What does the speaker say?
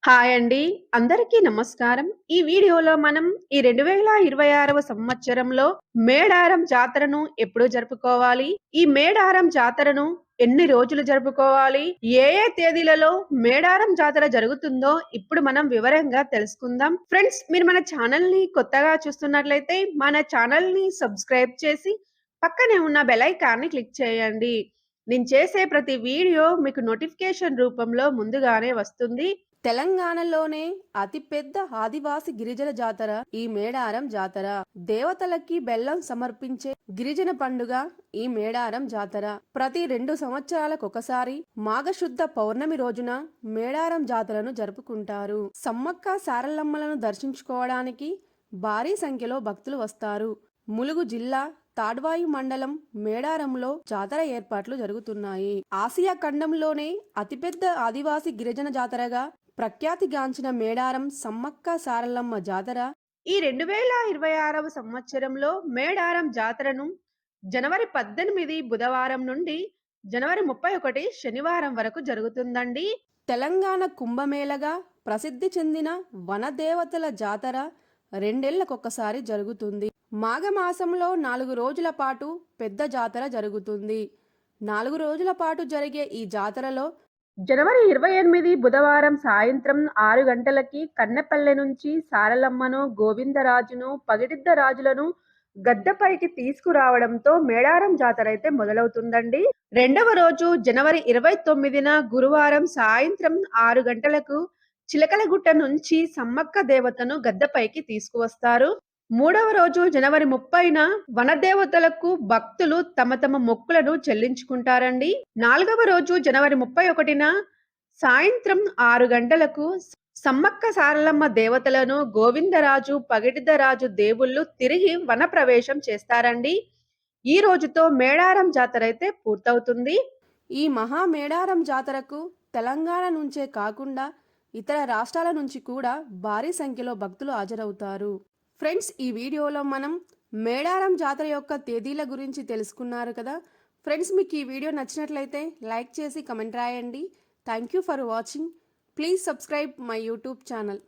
Hi అండి. అందరికీ నమస్కారం. ఈ వీడియోలో మనం ఈ 2026వ సంవత్సరంలో మేడారం జాతరను ఎప్పుడు జరుపుకోవాలి? ఈ మేడారం జాతరను ఎన్ని రోజులు జరుపుకోవాలి? ఏ ఏ తేదీలలో మేడారం జాతర జరుగుతుందో ఇప్పుడు మనం వివరంగా తెలుసుకుందాం. ఫ్రెండ్స్, మీరు మన ఛానల్‌ని కొత్తగా చూస్తున్నట్లయితే మన ఛానల్‌ని సబ్స్క్రైబ్ చేసి పక్కనే ఉన్న బెల్ ఐకాన్‌ని క్లిక్ చేయండి. నేను చేసే ప్రతి వీడియో మీకు నోటిఫికేషన్ రూపంలో ముందుగానే వస్తుంది. తెలంగాణలోనే అతిపెద్ద ఆదివాసి గిరిజన జాతర ఈ మేడారం జాతర. దేవతలకి బెల్లం సమర్పించే గిరిజన పండుగ ఈ మేడారం జాతర. ప్రతి 2 సంవత్సరాలకొకసారి మాఘశుద్ధ పౌర్ణమి రోజున మేడారం జాతరను జరుపుకుంటారు. సమ్మక్క సారలమ్మలను దర్శించుకోవడానికి భారీ సంఖ్యలో భక్తులు వస్తారు. ములుగు జిల్లా తాడ్వాయి మండలం మేడారంలో జాతర ఏర్పాట్లు జరుగుతున్నాయి. ఆసియా ఖండంలోనే అతిపెద్ద ఆదివాసి గిరిజన జాతరగా ప్రఖ్యాతిగాంచిన మేడారం సమ్మక్క సారలమ్మ జాతర ఈ 2026వ సంవత్సరంలో మేడారం జాతరను జనవరి 18 బుధవారం నుండి జనవరి 31 శనివారం వరకు జరుగుతుందండి. తెలంగాణ కుంభమేళగా ప్రసిద్ధి చెందిన వనదేవతల జాతర 2 ఏళ్లకొకసారి జరుగుతుంది. మాఘమాసంలో 4 రోజుల పాటు పెద్ద జాతర జరుగుతుంది. 4 రోజుల పాటు జరిగే ఈ జాతరలో జనవరి 28 బుధవారం సాయంత్రం 6 గంటలకి కన్నెపల్లె నుంచి సారలమ్మను, గోవిందరాజును, పగిడిద్దరాజులను గద్దెపైకి తీసుకురావడంతో మేడారం జాతర అయితే మొదలవుతుందండి. రెండవ రోజు జనవరి 29న గురువారం సాయంత్రం 6 గంటలకు చిలకలగుట్ట నుంచి సమ్మక్క దేవతను గద్దెపైకి తీసుకువస్తారు. మూడవ రోజు జనవరి 30న వనదేవతలకు భక్తులు తమ తమ మొక్కులను చెల్లించుకుంటారండి. నాలుగవ రోజు జనవరి 31న సాయంత్రం 6 గంటలకు సమ్మక్క సారలమ్మ దేవతలను గోవిందరాజు, పగిడిద్దరాజు దేవుళ్ళు తిరిగి వన ప్రవేశం చేస్తారండి. ఈ రోజుతో మేడారం జాతర అయితే పూర్తవుతుంది. ఈ మహా మేడారం జాతరకు తెలంగాణ నుంచే కాకుండా ఇతర రాష్ట్రాల నుంచి కూడా భారీ సంఖ్యలో భక్తులు హాజరవుతారు. ఫ్రెండ్స్, ఈ వీడియోలో మనం మేడారం జాతర యొక్క తేదీల గురించి తెలుసుకున్నారు కదా. ఫ్రెండ్స్, మీకు ఈ వీడియో నచ్చినట్లయితే లైక్ చేసి కమెంట్ రాయండి. Thank you for watching. Please subscribe my YouTube channel.